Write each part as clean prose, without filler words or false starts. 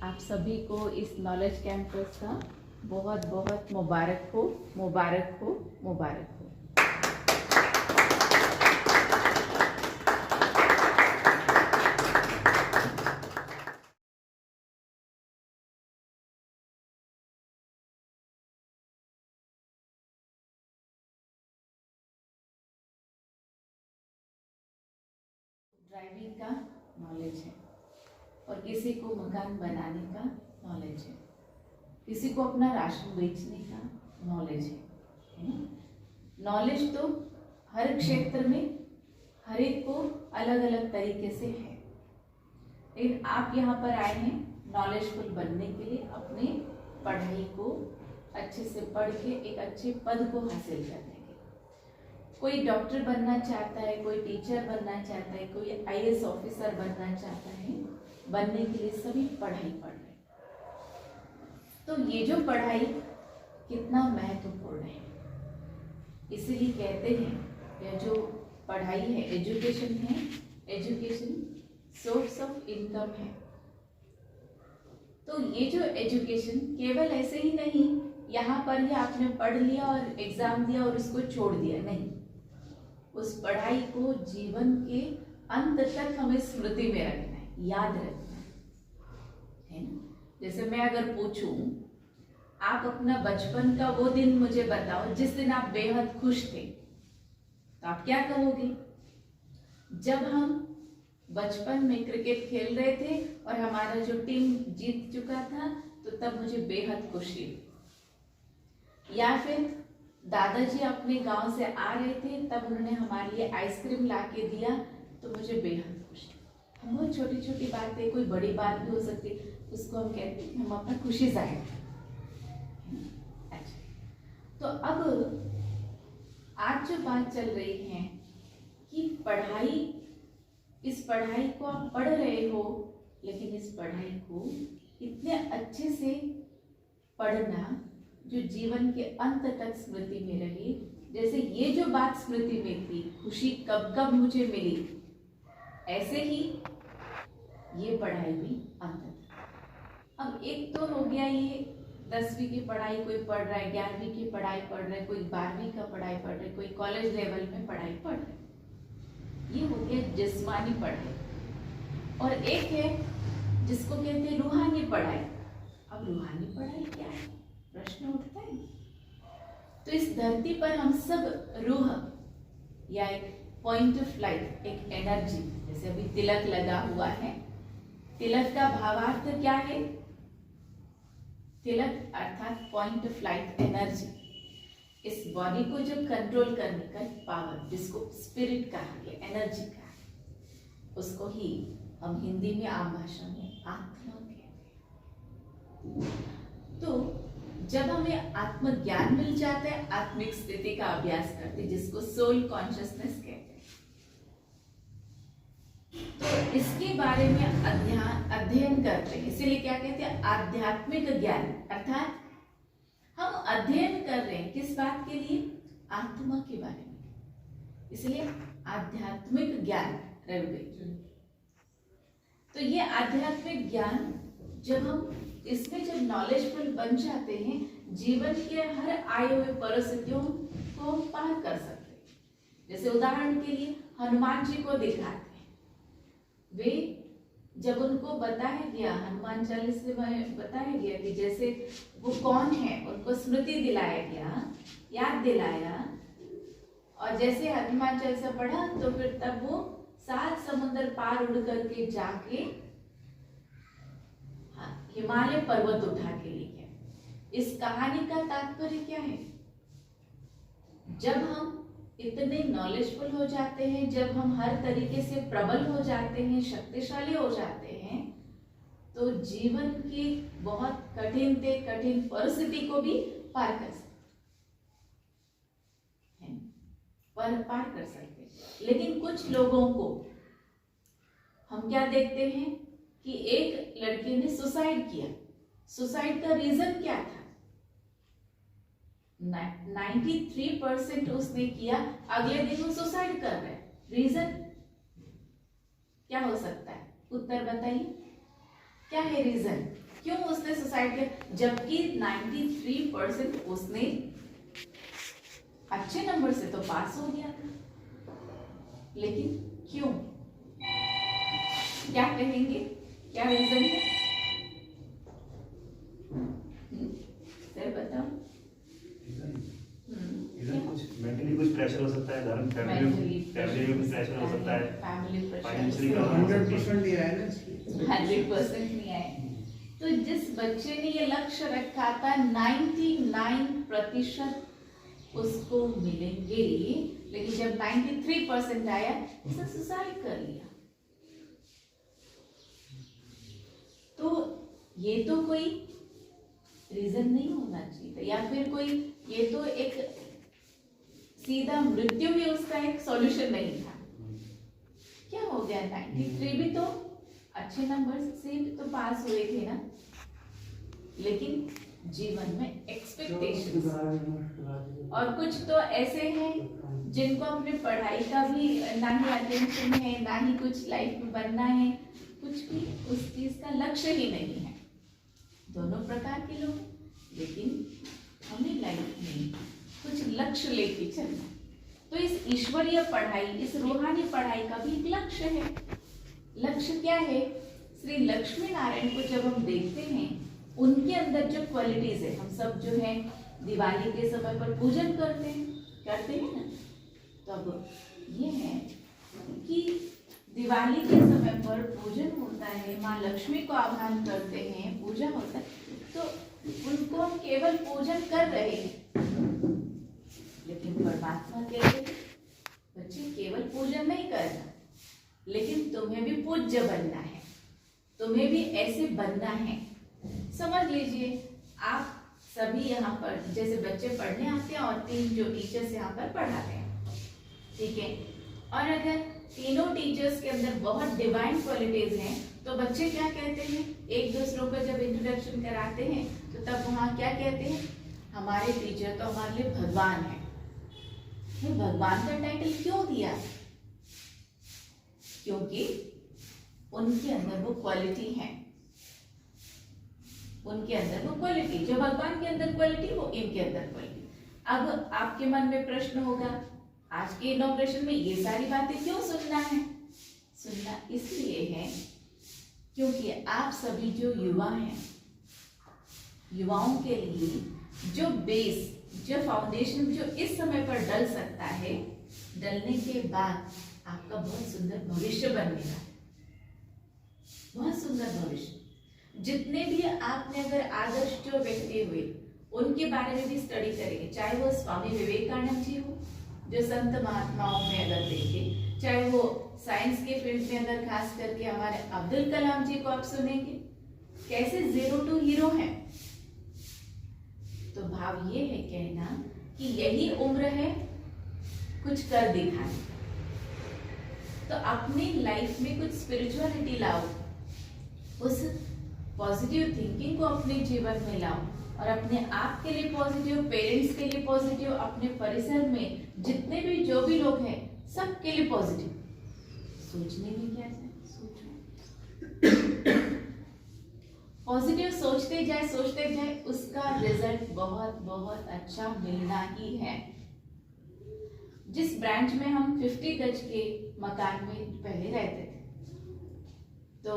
आप सभी को इस नॉलेज कैंपस का बहुत बहुत मुबारक हो, मुबारक हो, मुबारक हो। ड्राइविंग का नॉलेज है और किसी को मकान बनाने का नॉलेज है, किसी को अपना राशन बेचने का नॉलेज है। नॉलेज तो हर क्षेत्र में हर एक को अलग अलग तरीके से है, लेकिन आप यहाँ पर आए हैं नॉलेजफुल बनने के लिए, अपने पढ़ाई को अच्छे से पढ़ के एक अच्छे पद को हासिल करने के। कोई डॉक्टर बनना चाहता है, कोई टीचर बनना चाहता है, कोई आईएएस ऑफिसर बनना चाहता है, बनने के लिए सभी पढ़ाई पढ़ रहे हैं। तो ये जो पढ़ाई कितना महत्वपूर्ण है, इसीलिए कहते हैं यह जो पढ़ाई है, एजुकेशन है, एजुकेशन सोर्स ऑफ इनकम है। तो ये जो एजुकेशन केवल ऐसे ही नहीं, यहाँ पर ही आपने पढ़ लिया और एग्जाम दिया और उसको छोड़ दिया, नहीं। उस पढ़ाई को जीवन के अंत तक हमें स्मृति में रखना है, याद रखना है ना। जैसे मैं अगर पूछूं, आप अपना बचपन का वो दिन मुझे बताओ जिस दिन आप बेहद खुश थे, तो आप क्या कहोगे? जब हम बचपन में क्रिकेट खेल रहे थे और हमारा जो टीम जीत चुका था, तो तब मुझे बेहद खुशी हुई। या फिर दादाजी अपने गांव से आ रहे थे, तब उन्होंने हमारे लिए आइसक्रीम ला के दिया, तो मुझे बेहद खुशी। हम बहुत छोटी छोटी बातें, कोई बड़ी बात भी हो सकती, उसको हम कहते हैं हम अपना खुशी जाहिर करते हैं। अच्छा, तो अब आज जो बात चल रही है कि पढ़ाई, इस पढ़ाई को आप पढ़ रहे हो, लेकिन इस पढ़ाई को इतने अच्छे से पढ़ना जो जीवन के अंत तक स्मृति में रहे। जैसे ये जो बात स्मृति में थी, खुशी कब कब मुझे मिली, ऐसे ही ये पढ़ाई भी अंत तक। अब एक तो हो गया ये 10वीं की पढ़ाई कोई पढ़ रहा है, 11वीं की पढ़ाई पढ़ रहा है, कोई 12वीं का पढ़ाई पढ़ रहा है, कोई कॉलेज लेवल में पढ़ाई पढ़ रहा है। ये हो गया जिस्मानी पढ़ाई। और एक है जिसको कहते हैं रूहानी पढ़ाई। अब रूहानी पढ़ाई क्या है, प्रश्न उठता है। तो इस धरती पर हम सब रूह या एक पॉइंट ऑफ लाइट, एक एनर्जी, जैसे अभी तिलक लगा हुआ है, तिलक का भावार्थ क्या है? तिलक अर्थात पॉइंट ऑफ लाइट, एनर्जी। इस बॉडी को जो कंट्रोल करने का पावर, जिसको स्पिरिट कहा गया, एनर्जी कहा, उसको ही हम हिंदी में आम भाषा में आत्मा कहते हैं। तो जब हमें आत्मज्ञान मिल जाता है, आत्मिक स्थिति का अभ्यास करते हैं, जिसको सोल कॉन्शियसनेस कहते हैं, तो इसके बारे में अध्ययन करते हैं। इसीलिए क्या कहते हैं? आध्यात्मिक ज्ञान। अर्थात हम अध्ययन कर रहे हैं किस बात के लिए? आत्मा के बारे में, इसलिए आध्यात्मिक ज्ञान रविवेक। तो ये आध्यात्मिक ज्ञान जब हम इसमें जब नॉलेजफुल बन जाते हैं, जीवन के हर आए हुए परिस्थितियों को हम पार कर सकते हैं। जैसे उदाहरण के लिए हनुमान जी को दिखाते हैं, वे जब उनको बताया गया, हनुमान चालीसा में बताया गया कि जैसे वो कौन है, उनको स्मृति दिलाया गया, याद दिलाया, और जैसे हनुमान चालीसा पढ़ा तो फिर तब वो 7 समुद्र पार उड़ करके जाके हिमालय पर्वत उठा के ले गया। इस कहानी का तात्पर्य क्या है? जब हम इतने नॉलेजफुल हो जाते हैं, जब हम हर तरीके से प्रबल हो जाते हैं, शक्तिशाली हो जाते हैं, तो जीवन की बहुत कठिन से कठिन परिस्थिति को भी पार कर सकते हैं, पार कर सकते हैं। लेकिन कुछ लोगों को हम क्या देखते हैं कि एक लड़के ने सुसाइड किया। सुसाइड का रीजन क्या था? 93% उसने किया, अगले दिन वो सुसाइड कर रहे हैं। रीजन क्या हो सकता है? उत्तर बताइए, क्या है रीजन? क्यों उसने सुसाइड किया, जबकि 93% उसने अच्छे नंबर से तो पास हो गया था, लेकिन क्यों, क्या कहेंगे, क्या रीजन है? सर बताओ। कुछ मेंटली कुछ प्रेशर हो सकता है, घर में फैमिली में कुछ प्रेशर हो सकता है, फैमिली फाइनेंशियली प्रेशर 100% नहीं आया ना इसलिए। 100% नहीं आए। तो जिस बच्चे ने ये लक्ष्य रखा था 99% उसको मिलेंगे, लेकिन जब 93% आया उसने सुसाइड कर लिया। तो ये तो कोई रीजन नहीं होना चाहिए, या फिर कोई, ये तो एक सीधा मृत्यु भी उसका एक सॉल्यूशन नहीं था। क्या हो गया, 93 भी तो अच्छे नंबर से तो पास हुए थे ना, लेकिन जीवन में एक्सपेक्टेशंस, और कुछ तो ऐसे हैं जिनको अपनी पढ़ाई का भी ना ही अटेंशन है, ना ही कुछ लाइफ में बनना है, कुछ भी उस चीज का लक्ष्य ही नहीं है। दोनों प्रकार के लोग, लेकिन हमें लाइफ में कुछ लक्ष्य लेके चलना। तो इस ईश्वरीय पढ़ाई, इस रूहानी पढ़ाई का भी एक लक्ष्य है। लक्ष्य क्या है? श्री लक्ष्मी नारायण को जब हम देखते हैं, उनके अंदर जो क्वालिटीज है, हम सब जो है दिवाली के समय पर पूजन करते हैं ना, तब ये है कि दिवाली के समय पर पूजन होता है, माँ लक्ष्मी को आह्वान करते हैं, पूजा होता है, तो उनको हम केवल पूजन कर रहे हैं, लेकिन परमात्मा कहते हैं बच्चे केवल पूजन नहीं करना, लेकिन तुम्हें भी पूज्य बनना है, तुम्हें भी ऐसे बनना है। समझ लीजिए आप सभी यहाँ पर जैसे बच्चे पढ़ने आते हैं और 3 जो टीचर्स यहाँ पर पढ़ाते हैं, ठीक है, और अगर तीनों टीचर्स के अंदर बहुत डिवाइन क्वालिटीज हैं, तो बच्चे क्या कहते हैं, एक दूसरों को जब इंट्रोडक्शन कराते हैं तो तब वहाँ क्या कहते हैं, हमारे टीचर तो हमारे लिए भगवान है। भगवान का टाइटल क्यों दिया? क्योंकि उनके अंदर वो क्वालिटी है, उनके अंदर वो क्वालिटी, जो भगवान के अंदर क्वालिटी वो इनके अंदर क्वालिटी। अब आपके मन में प्रश्न होगा, आज के इनॉग्रेशन में ये सारी बातें क्यों सुनना है? सुनना इसलिए है क्योंकि आप सभी जो युवा हैं, युवाओं के लिए जो बेस, जो फाउंडेशन जो इस समय पर डल सकता है, डलने के बाद आपका बहुत सुंदर भविष्य बनने का, बहुत सुंदर भविष्य। जितने भी आपने अगर आदर्श जो व्यक्ति हुए उनके बारे में भी स्टडी करेंगे, चाहे वो स्वामी विवेकानंद जी हो, जो संत महात्माओं में अगर देखें, चाहे वो साइंस के फील्ड में अगर खास करके हमारे अब्दुल कलाम जी को आप सुनेंगे, कैसे 0 to हीरो हैं। तो भाव ये है कहना कि यही उम्र है कुछ कर दिखाने। तो अपनी लाइफ में कुछ स्पिरिचुअलिटी लाओ, उस पॉजिटिव थिंकिंग को अपने जीवन में लाओ, और अपने आप के लिए पॉजिटिव, पेरेंट्स के लिए पॉजिटिव, अपने परिसर में जितने भी जो भी लोग हैं सबके लिए पॉजिटिव सोचने में क्या है, सोचो पॉजिटिव, सोचते जाए, उसका रिजल्ट बहुत बहुत अच्छा मिलना ही है। जिस ब्रांच में हम 50 गज के मकान में पहले रहते थे, तो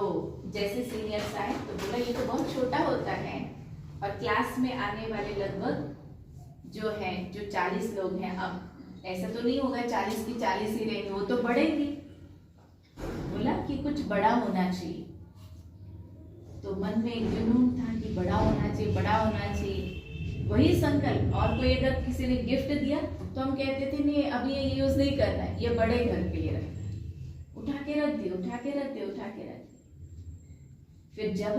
जैसे सीनियर्स आए तो बोला ये तो बहुत छोटा होता है, और क्लास में आने वाले लगभग जो है जो 40 लोग हैं, अब ऐसा तो नहीं होगा 40 की 40 ही रहेंगे, वो तो बढ़ेंगे। बोला कि कुछ बड़ा होना चाहिए, तो मन में एक जुनून था कि बड़ा होना चाहिए, बड़ा होना चाहिए, वही संकल्प। और कोई अगर किसी ने गिफ्ट दिया तो हम कहते थे नहीं अभी ये यूज नहीं करना है, ये बड़े घर के लिए रखना, उठा के रख दिए, उठा के रख दिए, उठा के रख दिए। फिर जब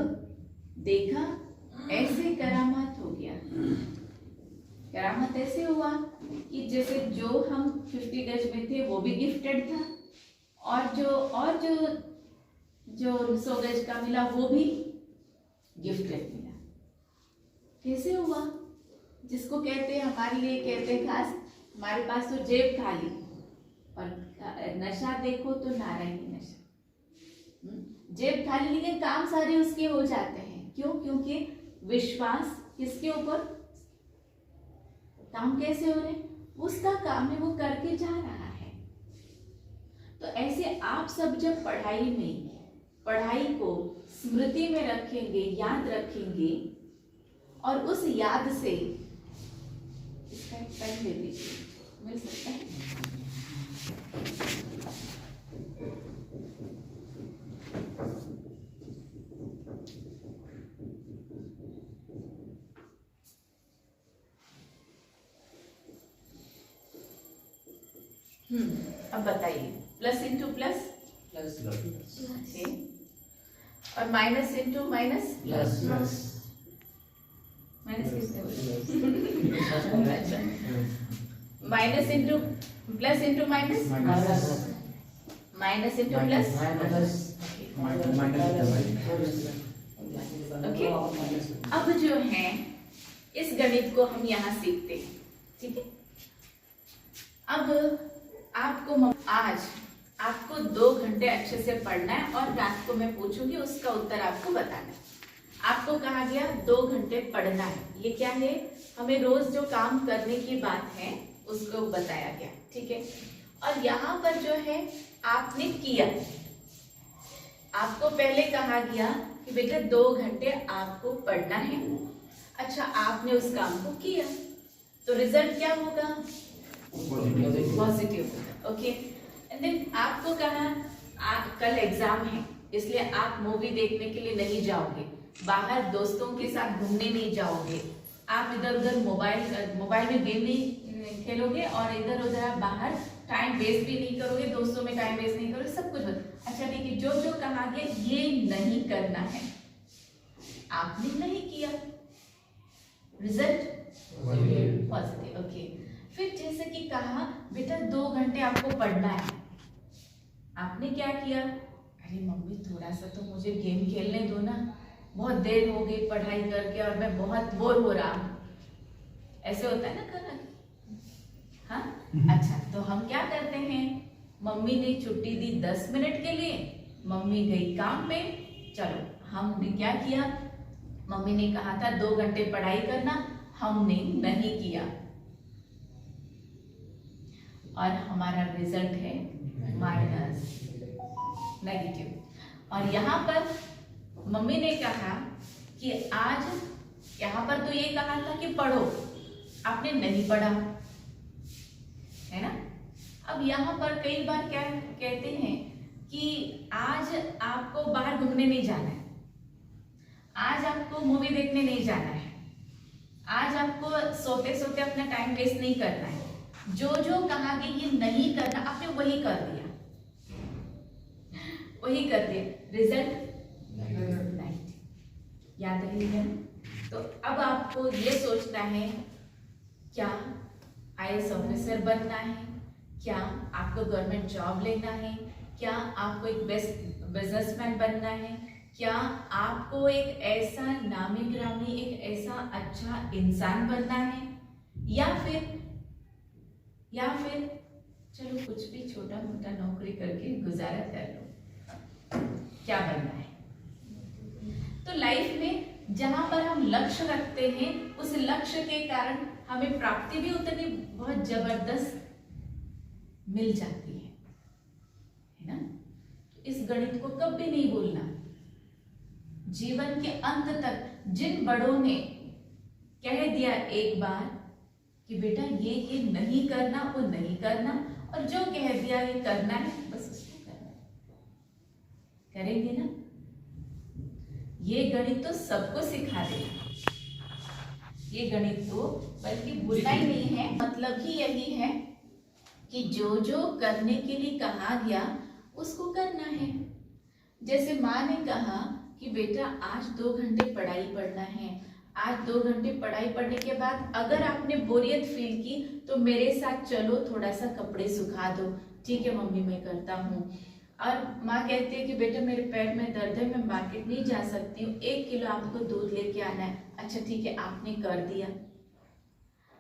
देखा ऐसे करामात हो गया, करामात ऐसे हुआ कि जैसे जो हम 50 गज में थे वो भी गिफ्टेड था, और जो 100 गज का मिला वो भी गिफ्टेड मिला। कैसे हुआ? जिसको कहते हैं, हमारे लिए कहते हैं खास, हमारे पास तो जेब खाली, और नशा देखो तो नारायणी नशा, जेब खाली लेकिन काम सारे उसके हो जाते हैं। क्यों? क्योंकि विश्वास किसके ऊपर, काम कैसे हो रहे हैं, उसका काम है, वो करके जा रहा है। तो ऐसे आप सब जब पढ़ाई को स्मृति में रखेंगे, याद रखेंगे, और उस याद से, इसका एक पेन दे दीजिए, मिल सकता है? अब बताइए, प्लस इंटू प्लस प्लस, और minus into minus plus, minus किससे बोले? अच्छा, minus into plus into minus, minus into plus, okay. अब जो है इस गणित को हम यहाँ सीखते हैं, ठीक है। अब आज आपको 2 घंटे अच्छे से पढ़ना है, और रात को मैं पूछूंगी, उसका उत्तर आपको बताना है। आपको कहा गया 2 घंटे पढ़ना है, ये क्या है, हमें रोज जो काम करने की बात है उसको बताया गया, ठीक है। और यहाँ पर जो है आपने किया, आपको पहले कहा गया कि बेटा 2 घंटे आपको पढ़ना है। अच्छा, आपने उस काम को किया, तो रिजल्ट क्या होगा? Positive, okay. एंड देन आपको कहा कल एग्जाम है, इसलिए आप मूवी देखने के लिए नहीं जाओगे, बाहर दोस्तों के साथ घूमने नहीं जाओगे, आप इधर उधर मोबाइल में गेम नहीं खेलोगे, और इधर उधर आप बाहर टाइम वेस्ट भी नहीं करोगे, दोस्तों में टाइम वेस्ट नहीं करोगे, सब कुछ। अच्छा ठीक है, जो जो कहा गया ये नहीं करना है, आपने नहीं किया, रिजल्ट पॉजिटिव, ओके। फिर जैसे कि कहा बेटा 2 घंटे आपको पढ़ना है, आपने क्या किया, अरे मम्मी थोड़ा सा तो मुझे गेम खेलने दो ना, बहुत देर हो गई पढ़ाई करके और मैं बहुत बोर हो रहा हूँ, ऐसे होता है ना खाना। हाँ, अच्छा, तो हम क्या करते हैं, मम्मी ने छुट्टी दी 10 मिनट के लिए, मम्मी गई काम पे, चलो हमने क्या किया, मम्मी ने कहा था 2 घंटे पढ़ाई करना, हमने नहीं किया, और हमारा रिजल्ट है माइनस, नेगेटिव। और यहाँ पर मम्मी ने कहा कि आज, यहाँ पर तो ये कहा था कि पढ़ो, आपने नहीं पढ़ा, है ना। अब यहाँ पर कई बार क्या कहते हैं कि आज आपको बाहर घूमने नहीं जाना है, आज आपको मूवी देखने नहीं जाना है, आज आपको सोते सोते अपना टाइम वेस्ट नहीं करना है, जो जो कहा कि ये नहीं करना, आपने वही कर दिया, वही कर दिया, रिजल्ट नेगेटिव, याद रहिएगा। तो अब आपको ये सोचना है, क्या IAS ऑफिसर बनना है, क्या आपको गवर्नमेंट जॉब लेना है, क्या आपको एक बेस्ट बिजनेसमैन बनना है, क्या आपको एक ऐसा नामी गिरामी, एक ऐसा अच्छा इंसान बनना है, या फिर चलो कुछ भी छोटा मोटा नौकरी करके गुजारा कर लो, क्या बनना है। तो लाइफ में जहां पर हम लक्ष्य रखते हैं, उस लक्ष्य के कारण हमें प्राप्ति भी उतनी बहुत जबरदस्त मिल जाती है ना। तो इस गणित को कभी नहीं भूलना। जीवन के अंत तक जिन बड़ों ने कह दिया एक बार कि बेटा ये नहीं करना, वो नहीं करना, और जो कह दिया ये करना है, बस उसको करना, करेंगे ना। ये गणित तो सबको सिखा देगा, ये गणित तो बल्कि बुरा ही नहीं है, मतलब ही यही है कि जो जो करने के लिए कहा गया उसको करना है। जैसे माँ ने कहा कि बेटा आज 2 घंटे पढ़ाई पढ़ना है, आज 2 घंटे पढ़ाई पढ़ने के बाद अगर आपने बोरियत फील की तो मेरे साथ चलो, थोड़ा सा कपड़े सुखा दो। ठीक है मम्मी, मैं करता हूँ। और माँ कहती है कि बेटा मेरे पैर में दर्द है, मैं मार्केट नहीं जा सकती हूँ, 1 किलो आपको दूध लेके आना है। अच्छा ठीक है, आपने कर दिया।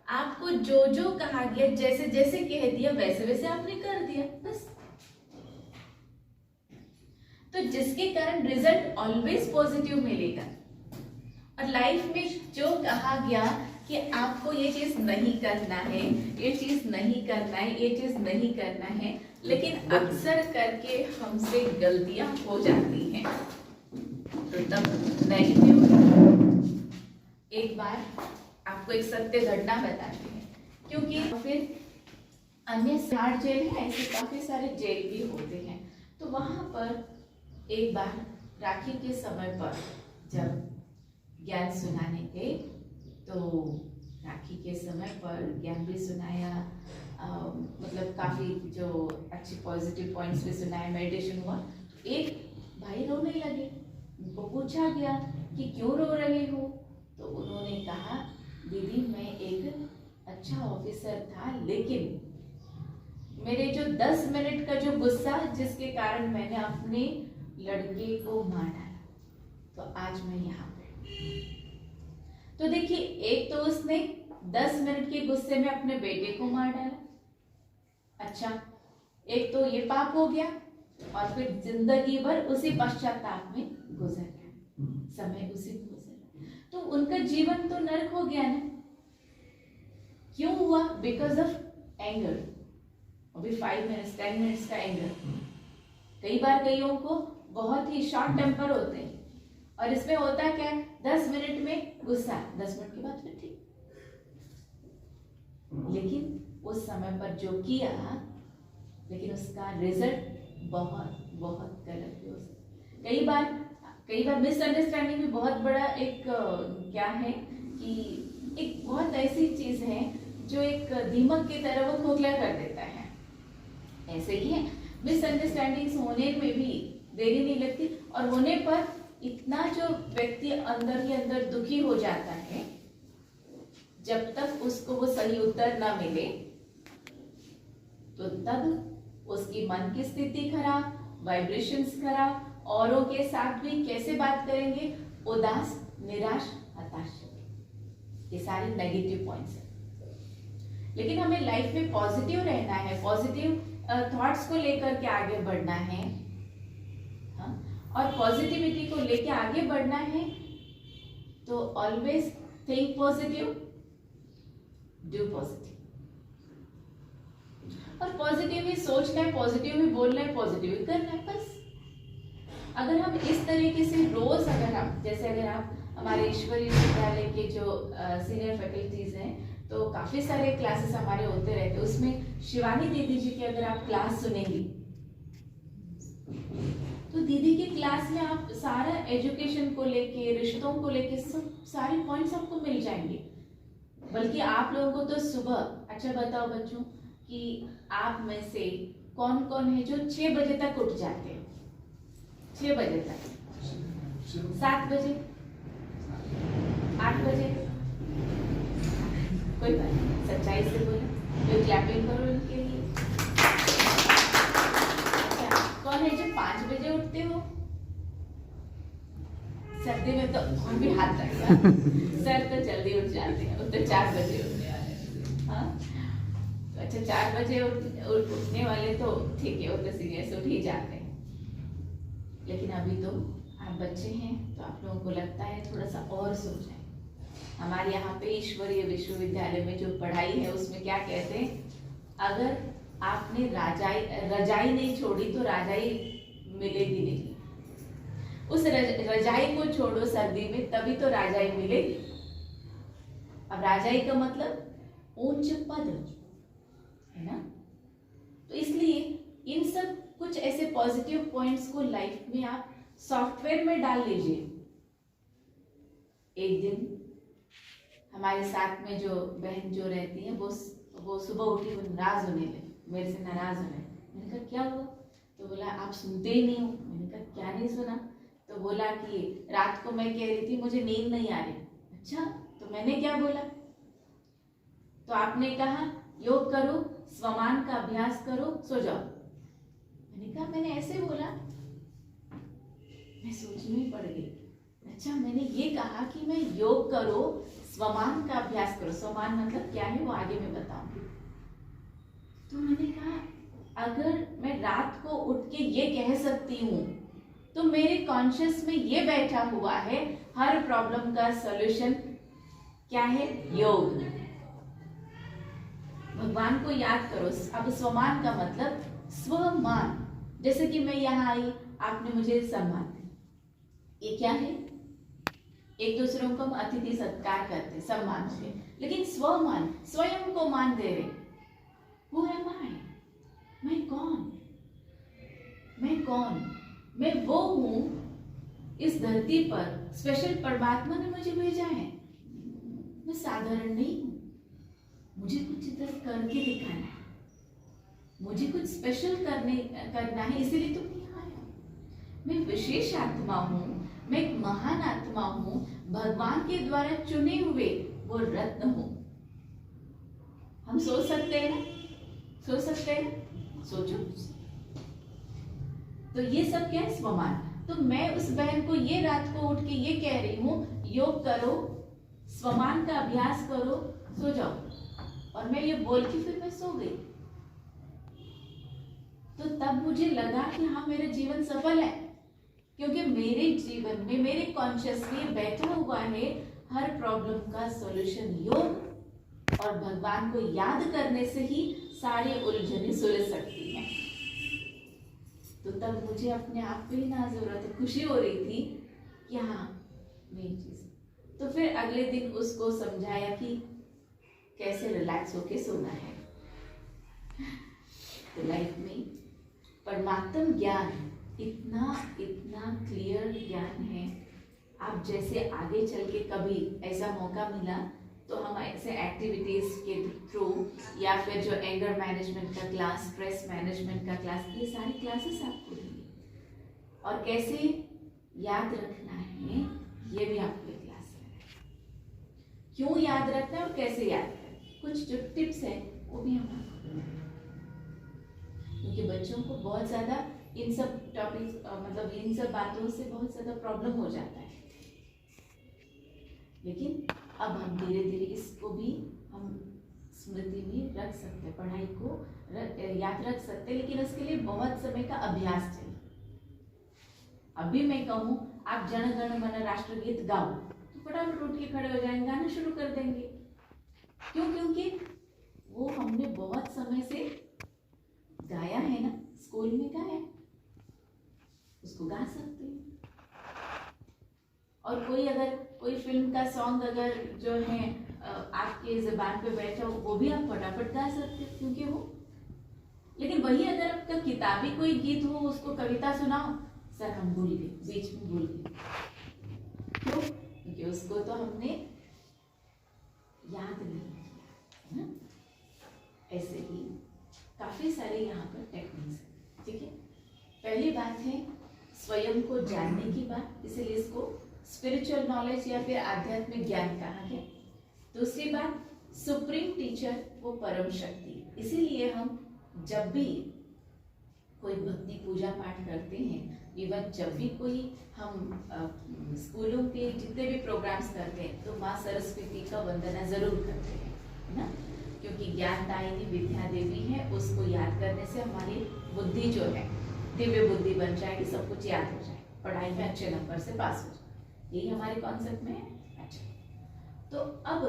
आपको जो जो कहा गया, जैसे जैसे कह दिया वैसे वैसे आपने कर दिया, बस। तो जिसके कारण रिजल्ट ऑलवेज पॉजिटिव मिलेगा। और लाइफ में जो कहा गया कि आपको ये चीज नहीं करना है, ये चीज नहीं करना है, ये चीज नहीं करना है, लेकिन अक्सर करके हमसे गलतियां हो जाती हैं, तो तब नेगेटिव। एक बार आपको एक सत्य घटना बताते हैं, क्योंकि फिर अन्य तिहाड़ जेल है, ऐसे काफी सारे जेल भी होते हैं। तो वहां पर एक बार राखी के समय पर जब ज्ञान सुनाने गए, तो राखी के समय पर ज्ञान भी सुनाया, मतलब काफी जो अच्छे पॉजिटिव पॉइंट्स भी सुनाए, मेडिटेशन हुआ। एक भाई रोने लगे, उनको पूछा गया कि क्यों रो रहे हो, तो उन्होंने कहा दीदी मैं एक अच्छा ऑफिसर था, लेकिन मेरे जो 10 मिनट का जो गुस्सा जिसके कारण मैंने अपने लड़के को मार डाला, तो आज मैं यहाँ पे। तो देखिए, एक तो उसने 10 मिनट के गुस्से में अपने बेटे को मार डाला, अच्छा, एक तो ये पाप हो गया, और फिर जिंदगी भर उसी पश्चाताप में गुजर गया, समय उसी में गुजर, तो उनका जीवन तो नरक हो गया ना। क्यों हुआ? Because of anger. अभी 5 मिनट्स 10 मिनट्स का एंगर। कई बार कईयों को बहुत ही शॉर्ट टेम्पर होते हैं, और इसमें होता क्या है, 10 मिनट में गुस्सा, 10 मिनट के बाद फिर ठीक, लेकिन उस समय पर जो किया, लेकिन उसका रिजल्ट बहुत बहुत गलत भी हो सकता। कई बार मिसअंडरस्टैंडिंग भी बहुत बड़ा एक क्या है कि एक बहुत ऐसी चीज है जो एक दीमक की तरह वो खोखला कर देता है। ऐसे ही है, मिसअंडरस्टैंडिंग्स होने में भी देरी नहीं लगती, और होने पर इतना जो व्यक्ति अंदर ही अंदर दुखी हो जाता है, जब तक उसको वो सही उत्तर ना मिले, तो तब उसकी मन की स्थिति खराब, वाइब्रेशंस खराब, औरों के साथ भी कैसे बात करेंगे, उदास, निराश, हताश, ये सारे नेगेटिव पॉइंट्स हैं। लेकिन हमें लाइफ में पॉजिटिव रहना है, पॉजिटिव थॉट्स को लेकर के आगे बढ़ना है, हाँ? और पॉजिटिविटी को लेकर आगे बढ़ना है, तो always think positive, do positive, और पॉजिटिव ही सोचना है, पॉजिटिव ही बोलना है, पॉजिटिव ही करना है, बस। अगर हम इस तरीके से रोज, अगर आप हमारे ईश्वरीय विद्यालय के जो सीनियर फैकल्टीज हैं, तो काफी सारे क्लासेस हमारे होते रहते हैं, उसमें शिवानी दीदी जी की अगर आप क्लास सुनेंगी, तो दीदी की क्लास में आप सारा एजुकेशन को लेके, रिश्तों को लेके सब सारे पॉइंट्स आपको मिल जाएंगे। बल्कि आप लोगों को तो सुबह, अच्छा बताओ बच्चों कि आप में से कौन कौन है जो 6 बजे तक उठ जाते हैं? 6 बजे तक, 7 बजे, 8 बजे, कोई बात नहीं, सच्चाई से बोले, कोई क्लैपिंग करो उनके लिए। अच्छा, कौन है जो 5 बजे उठते हो? सर्दी में तो और भी हाथ रखा, सर तो जल्दी उठ जाते हैं, वो तो 4 बजे उठने वाले हैं, हाँ? तो अच्छा, 4 बजे उठने वाले तो ठीक है, वो तो सीरियस उठ ही जाते हैं। लेकिन अभी तो आप बच्चे हैं, तो आप लोगों को लगता है थोड़ा सा और सो जाए। हमारे यहाँ पे ईश्वरीय विश्वविद्यालय में जो पढ़ाई है, उसमें क्या कहते हैं, अगर आपने रजाई नहीं छोड़ी तो राजाई मिलेगी नहीं। उस रजाई को छोड़ो सर्दी में, तभी तो राजाई मिलेगी। अब राजाई का मतलब ऊंच पद है ना। तो इसलिए इन सब कुछ ऐसे पॉजिटिव पॉइंट्स को लाइफ में आप सॉफ्टवेयर में डाल लीजिए। एक दिन हमारे साथ में जो बहन जो रहती है, वो सुबह उठी, वो नाराज होने लगी, मेरे से नाराज होने लगी। मैंने कहा क्या हुआ? तो बोला आप सुनते ही नहीं हो। मैंने कहा क्या नहीं सुना? तो बोला कि रात को मैं कह रही थी मुझे नींद नहीं आ रही। अच्छा, तो मैंने क्या बोला? तो आपने कहा योग करो, स्वमान का अभ्यास करो, सो जाओ। मैंने कहा मैंने ऐसे बोला? मैं सोचने में पड़ गई। अच्छा, मैंने ये कहा कि मैं योग करो, स्वमान का अभ्यास करो। स्वमान मतलब क्या है वो आगे मैं बताऊंगी। तो मैंने कहा अगर मैं रात को उठ के ये कह सकती हूँ तो मेरे कॉन्शियस में ये बैठा हुआ है, हर प्रॉब्लम का सॉल्यूशन क्या है? योग। भगवान को याद करो। अब स्वमान का मतलब स्वमान। जैसे कि मैं यहाँ आई, आपने मुझे सम्मान दिया, ये क्या है? एक दूसरों को हम अतिथि सत्कार करते, सम्मान से। लेकिन स्वमान, स्वयं को मान दे रहे। Who am I? मैं कौन? मैं कौन? मैं वो हूं, इस धरती पर स्पेशल परमात्मा ने मुझे भेजा है। मैं साधारण नहीं हूं, मुझे कुछ इधर करके दिखाना है, मुझे कुछ स्पेशल करना है, इसीलिए तो मैं यहाँ आया। मैं विशेष आत्मा हूँ, मैं एक महान आत्मा हूँ, भगवान के द्वारा चुने हुए वो रत्न हूँ। हम सोच सकते हैं ना? सोच सकते हैं? सोचो। तो ये सब क्या है? स्वमान। तो मैं उस बहन को ये रात को उठ के ये कह रही हूँ, योग करो, स्वमान का अभ्यास करो, सो जाओ। और मैं ये बोल के फिर मैं सो गई। तो तब मुझे लगा कि हाँ, मेरा जीवन सफल है, क्योंकि मेरे जीवन में, मेरे कॉन्शियस में बैठा हुआ है हर प्रॉब्लम का सॉल्यूशन योग। और भगवान को याद करने से ही सारी उलझनें सुलझ सकती हैं। तो तब मुझे अपने आप पे ना जरूरत, खुशी हो रही थी कि हाँ, मेरी चीज। तो फिर अगले दिन उसको समझाया कि कैसे रिलैक्स होके सोना है। तो लाइफ में परमात्म ज्ञान इतना इतना क्लियर ज्ञान है। आप जैसे आगे चल के कभी ऐसा मौका मिला तो हम ऐसे एक्टिविटीज के थ्रू, या फिर जो एंगर मैनेजमेंट का क्लास, स्ट्रेस मैनेजमेंट का क्लास, ये सारी क्लासेस आपको देंगे। और कैसे याद रखना है ये भी आपको क्लास है। क्यों याद रखना है और कैसे याद करना है, कुछ जो टिप्स है वो भी हम आपको, क्योंकि बच्चों को बहुत ज्यादा इन सब टॉपिक्स, मतलब इन सब बातों से बहुत ज्यादा प्रॉब्लम हो जाता है। लेकिन अब हम धीरे धीरे इसको भी हम स्मृति में रख सकते हैं, पढ़ाई को याद रख सकते हैं, लेकिन उसके लिए बहुत समय का अभ्यास चाहिए। अभी मैं कहूँ आप जन गण मन राष्ट्रगीत गाओ तो फटाफट उठ के खड़े हो जाएंगे, गाना शुरू कर देंगे। क्यों? क्योंकि वो हमने बहुत समय से गाया है ना, स्कूल में गाया, उसको गा सकते हैं। और कोई फिल्म का सॉन्ग अगर जो है आपके ज़बान पे बैठा हो, वो भी आप फटाफट गा सकते हैं, क्योंकि वो। लेकिन वही अगर आपका किताबी कोई गीत हो, उसको कविता सुनाओ, सर हम भूल गए, बीच में भूल गए। क्यों? क्योंकि उसको तो हमने याद नहीं किया, है ना? ऐसे ही काफी सारे यहाँ पर टेक्निक्स हैं। ठीक है, पहली बात है स्वयं को जानने की बात, इसीलिए इसको स्पिरिचुअल नॉलेज या फिर आध्यात्मिक ज्ञान कहा गया। दूसरी बात, सुप्रीम टीचर वो परम शक्ति, इसीलिए हम जब भी कोई भक्ति पूजा पाठ करते हैं, इवन जब भी कोई हम स्कूलों के जितने भी प्रोग्राम्स करते हैं, तो माँ सरस्वती का वंदना जरूर करते हैं, है ना? क्योंकि ज्ञानदायिनी विद्या देवी है, उसको याद करने से हमारी बुद्धि जो है दिव्य बुद्धि बन जाएगी, सब कुछ याद हो जाए, पढ़ाई में अच्छे नंबर से पास हो जाए। यही हमारे कॉन्सेप्ट में है। अच्छा, तो अब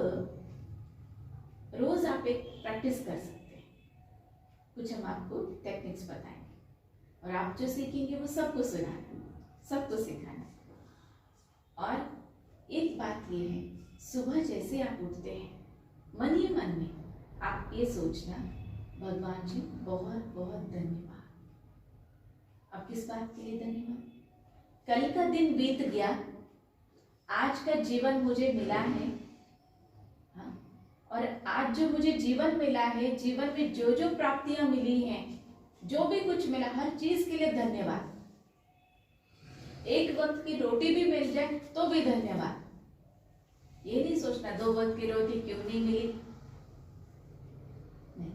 रोज आप एक प्रैक्टिस कर सकते हैं। कुछ हम आपको टेक्निक्स बताएंगे और आप जो सीखेंगे वो सबको सुनाना, सबको सिखाना। और एक बात ये है, सुबह जैसे आप उठते हैं, मन ही मन में आप ये सोचना, भगवान जी बहुत बहुत धन्यवाद। अब किस बात के लिए धन्यवाद? कल का दिन बीत गया, आज का जीवन मुझे मिला है, हाँ? और आज जो मुझे जीवन मिला है, जीवन में जो जो प्राप्तियां मिली हैं, जो भी कुछ मिला, हर चीज के लिए धन्यवाद। एक वक्त की रोटी भी मिल जाए तो भी धन्यवाद। ये नहीं सोचना 2 वक्त की रोटी क्यों नहीं मिली, नहीं,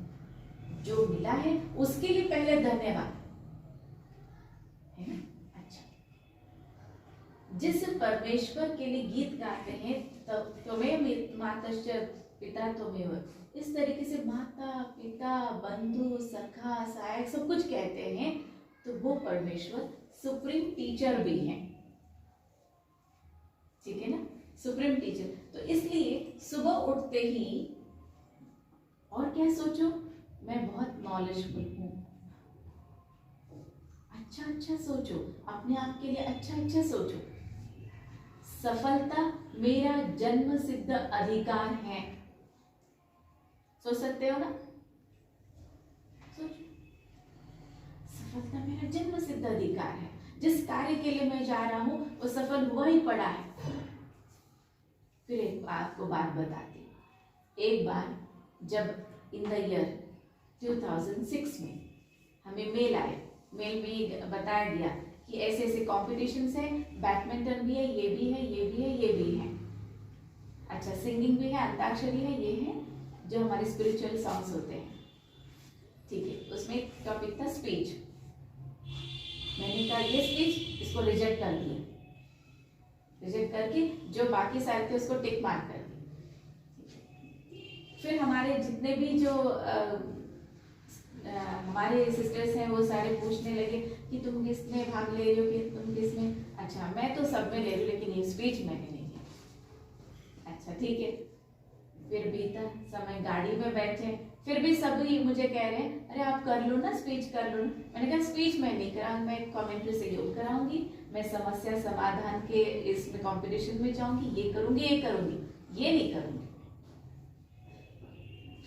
जो मिला है उसके लिए पहले धन्यवाद, है ना? अच्छा, जिस परमेश्वर के लिए गीत गाते हैं, तो तुम्हें मातश्च पिता त्वमेव, इस तरीके से माता पिता बंधु सखा सहायक सब कुछ कहते हैं, तो वो परमेश्वर सुप्रीम टीचर भी हैं, ठीक है ना, सुप्रीम टीचर। तो इसलिए सुबह उठते ही और क्या सोचो, मैं बहुत नॉलेजफुल हूँ, अच्छा सोचो, अपने आप के लिए अच्छा सोचो। सफलता मेरा जन्म सिद्ध अधिकार है, सोच सकते हो ना, सोचो, सफलता मेरा जन्म सिद्ध अधिकार है। जिस कार्य के लिए मैं जा रहा हूं वो सफल हुआ ही पड़ा है। फिर एक आपको बात बताती हूँ। एक बार जब इन द ईयर 2006 में हमें मेल आए, मेल में बताया गया कि ऐसे ऐसे कॉम्पिटिशन्स है, बैडमिंटन भी है, ये भी है, ये भी है, ये भी है, अच्छा सिंगिंग भी है, अंताक्षरी है, ये है जो हमारे स्पिरिचुअल सॉन्ग्स होते हैं, ठीक है। उसमें एक टॉपिक था स्पीच। मैंने कहा ये स्पीच, इसको रिजेक्ट कर दिया, रिजेक्ट करके जो बाकी सारे थे उसको टिक मार्क कर दिया। फिर हमारे जितने भी जो हमारे सिस्टर्स हैं वो सारे पूछने लगे कि तुम किस में भाग ले रही हो, कि तुम किस में। अच्छा मैं तो सब में ले रही हूँ, लेकिन ये स्पीच मैंने नहीं की। अच्छा ठीक है। फिर बीता समय, गाड़ी में बैठे, फिर भी सभी मुझे कह रहे हैं अरे आप कर लो ना, स्पीच कर लो ना। मैंने कहा स्पीच मैं नहीं कराऊंगी, मैं कमेंट्री से योग कराऊंगी, मैं समस्या समाधान के इसमें कंपटीशन में जाऊंगी, ये करूंगी, ये करूंगी, ये नहीं करूंगी।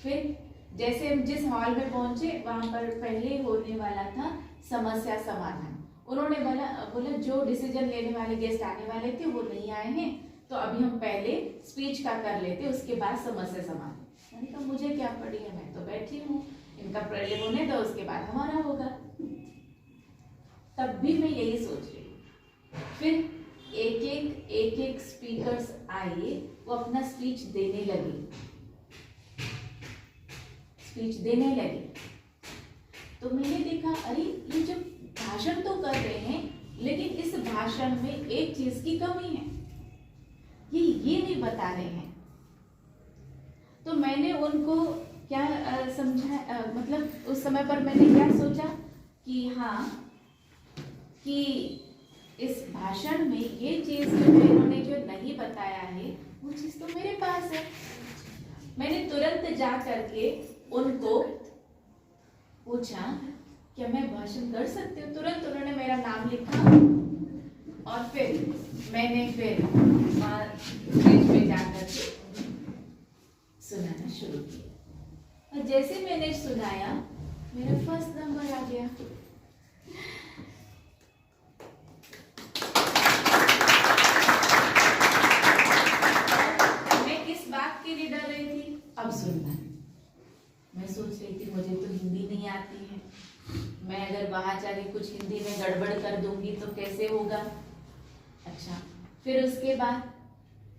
फिर जैसे जिस हॉल में पहुंचे वहां पर पहले होने वाला था समस्या समाधान। उन्होंने बोला जो डिसीजन लेने वाले गेस्ट आने वाले थे वो नहीं आए हैं, तो अभी हम पहले स्पीच का कर लेते, उसके बाद समस्या समाधान। मैंने कहा मुझे क्या पड़ी है, मैं तो बैठी हूँ, इनका प्रेलिम होने दो, उसके बाद हमारा होगा। तब भी मैं यही सोच रही हूँ। फिर एक एक स्पीकर्स आए, वो अपना स्पीच देने लगे, स्पीच देने लगे। तो मैंने देखा अरे ये जब भाषण तो कर रहे हैं, लेकिन इस भाषण में एक चीज की कमी है, ये नहीं बता रहे हैं। तो मैंने उनको क्या समझा, मतलब उस समय पर मैंने क्या सोचा कि हाँ, कि इस भाषण में ये चीज जो इन्होंने जो नहीं बताया है वो चीज तो मेरे पास है। मैंने तुरंत जा करके उनको पूछा क्या मैं भाषण कर सकती हूँ। तुरंत उन्होंने मेरा नाम लिखा और फिर मैंने स्टेज पे जाकर के सुनाना शुरू किया। और जैसे मैंने सुनाया मेरा फर्स्ट नंबर आ गया। मैं किस बात के लिए डर रही थी, अब सुनना। मैं सोच रही थी मुझे तो हिंदी नहीं आती है, मैं अगर वहां जाके कुछ हिंदी में गड़बड़ कर दूंगी तो कैसे होगा। अच्छा, फिर उसके बाद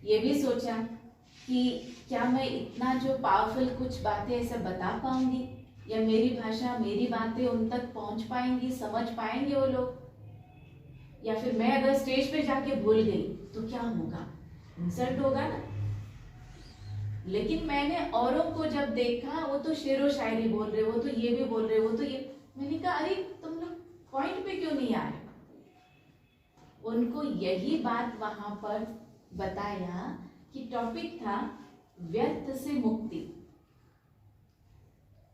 ये भी सोचा कि क्या मैं इतना जो पावरफुल कुछ बातें ऐसे बता पाऊंगी, या मेरी भाषा मेरी बातें उन तक पहुंच पाएंगी, समझ पाएंगे वो लोग, या फिर मैं अगर स्टेज पे जाके भूल गई तो क्या होगा, इंसल्ट होगा ना। लेकिन मैंने औरों को जब देखा, वो तो शेरो शायरी बोल रहे, वो तो ये भी बोल रहे, वो तो ये, मैंने कहा अरे तुम लोग पॉइंट पे क्यों नहीं आ रहे। उनको यही बात वहां पर बताया कि टॉपिक था व्यर्थ से मुक्ति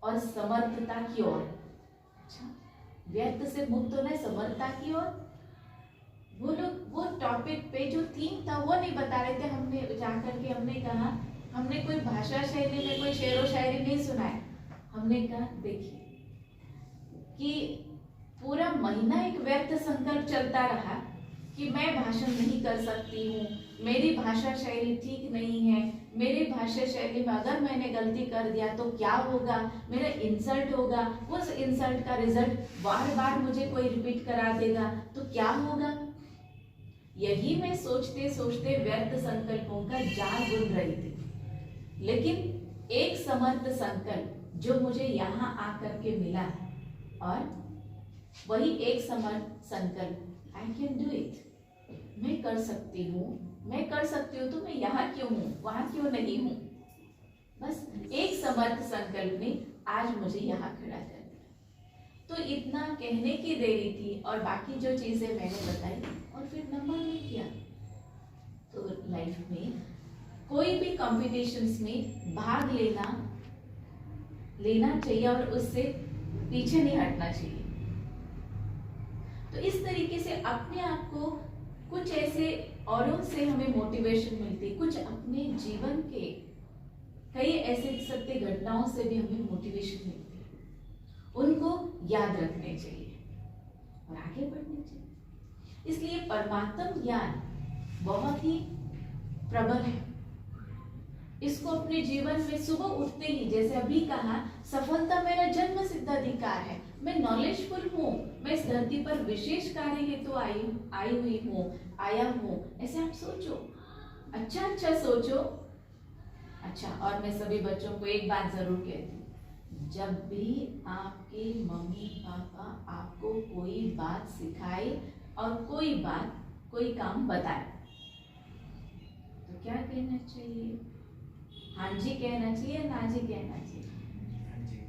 और समर्थता की ओर। अच्छा, व्यर्थ से मुक्त होना, समर्थता की ओर। वो लोग वो टॉपिक पे जो थीम था वो नहीं बता रहे थे। हमने जाकर के हमने कहा, हमने कोई भाषा शैली में कोई शेरो शायरी नहीं सुनाए। हमने कहा देखिए कि पूरा महीना एक व्यर्थ संकल्प चलता रहा कि मैं भाषण नहीं कर सकती हूँ, मेरी भाषा शैली ठीक नहीं है, मेरी भाषा शैली में अगर मैंने गलती कर दिया तो क्या होगा, मेरा इंसल्ट होगा, उस इंसल्ट का रिजल्ट बार बार मुझे कोई रिपीट करा देगा तो क्या होगा। यही मैं सोचते सोचते व्यर्थ संकल्पों का जाल बुन रही थी। लेकिन एक समर्थ संकल्प जो मुझे यहाँ आकर के मिला, और वही एक समर्थ संकल्प, आई कैन डू इट, मैं कर सकती हूँ, मैं कर सकती हूँ, तो मैं यहाँ क्यों हूँ, वहां क्यों नहीं हूँ। बस एक समर्थ संकल्प ने आज मुझे यहाँ खड़ा कर दिया। तो इतना कहने की देरी थी और बाकी जो चीजें मैंने बताई और फिर नंबर नहीं किया। तो लाइफ में कोई भी कॉम्पिटिशन्स में भाग लेना चाहिए और उससे पीछे नहीं हटना चाहिए। तो इस तरीके से अपने आप को कुछ ऐसे औरों से हमें मोटिवेशन मिलती, कुछ अपने जीवन के कई ऐसे सत्य घटनाओं से भी हमें मोटिवेशन मिलती है, उनको याद रखने चाहिए और आगे बढ़ने चाहिए। इसलिए परमात्म ज्ञान बहुत ही प्रबल है। इसको अपने जीवन में सुबह उठते ही, जैसे अभी कहा, सफलता मेरा जन्म सिद्ध अधिकार है, मैं नॉलेजफुल हूँ, मैं इस धरती पर विशेष कार्य हेतु आया हूँ, ऐसे आप सोचो, अच्छा सोचो। अच्छा, और मैं सभी बच्चों को एक बात जरूर कहती हूँ, जब भी आपके मम्मी पापा आपको कोई बात सिखाए और कोई काम बताए तो क्या कहना चाहिए? हाँ जी कहना चाहिए, ना जी कहना चाहिए? हाँ जी।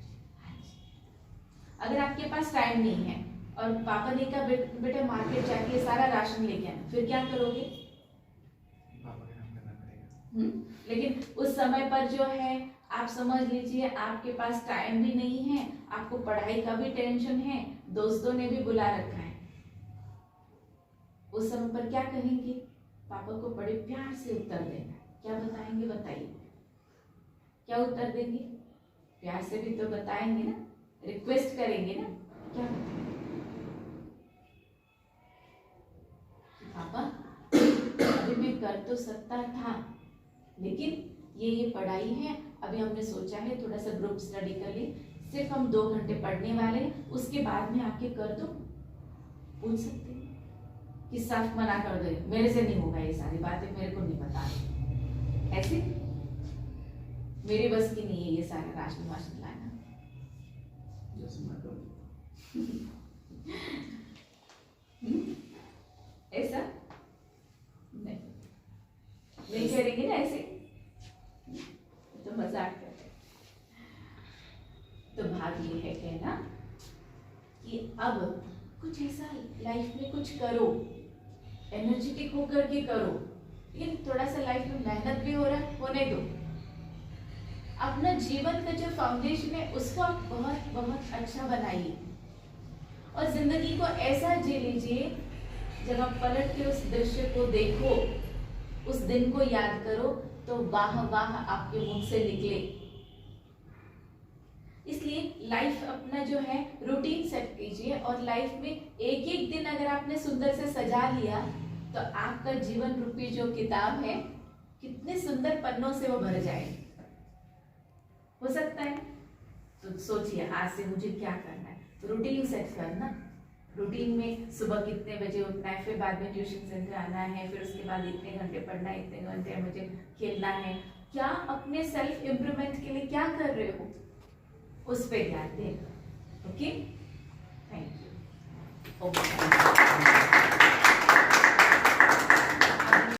अगर आपके पास टाइम नहीं है और पापा ने कहा बेटा मार्केट जाके सारा राशन लेके आना, फिर क्या करोगे? पापा का काम करना पड़ेगा। लेकिन उस समय पर जो है, आप समझ लीजिए आपके पास टाइम भी नहीं है, आपको पढ़ाई का भी टेंशन है, दोस्तों ने भी बुला रखा है, उस समय पर क्या कहेंगे? पापा को बड़े प्यार से उत्तर देना। क्या बताएंगे? बताइए, क्या उत्तर देंगे? प्यार से भी तो बताएंगे ना, रिक्वेस्ट करेंगे ना। क्या बताएंगे? पापा अभी मैं कर तो सकता था, लेकिन ये पढ़ाई है, अभी हमने सोचा है थोड़ा सा ग्रुप स्टडी कर ले, सिर्फ हम 2 घंटे पढ़ने वाले हैं, उसके बाद में आके कर दो। पूछ सकते हैं कि साफ मना कर दो, मेरे से नहीं होगा, ये सारी बातें मेरे को नहीं पता, ऐसे मेरी बस की नहीं है ये सारा राशन वाशन लाना। ऐसा नहीं करेंगे ना, ऐसे तो मजाक करते। तो भाग ये है कहना कि अब कुछ ऐसा लाइफ में कुछ करो, एनर्जेटिक होकर के करो, लेकिन थोड़ा सा लाइफ में मेहनत भी हो रहा है, होने दो। अपना जीवन का जो फाउंडेशन है उसको आप बहुत बहुत अच्छा बनाइए और जिंदगी को ऐसा जी लीजिए, जब आप पलट के उस दृश्य को देखो, उस दिन को याद करो तो वाह वाह आपके मुख से निकले। इसलिए लाइफ अपना जो है रूटीन सेट कीजिए और लाइफ में एक एक दिन अगर आपने सुंदर से सजा लिया तो आपका जीवन रूपी जो किताब है कितने सुंदर पन्नों से वो भर जाएगी। हो सकता है तो सोचिए आज से मुझे क्या करना है, तो रूटीन सेट करना। रूटीन में सुबह कितने बजे उठना है, फिर बाद में ट्यूशन सेंटर आना है, फिर उसके बाद इतने घंटे पढ़ना है, इतने घंटे मुझे खेलना है। क्या अपने सेल्फ इम्प्रूवमेंट के लिए क्या कर रहे हो, उस पे ध्यान दें। Okay, thank you.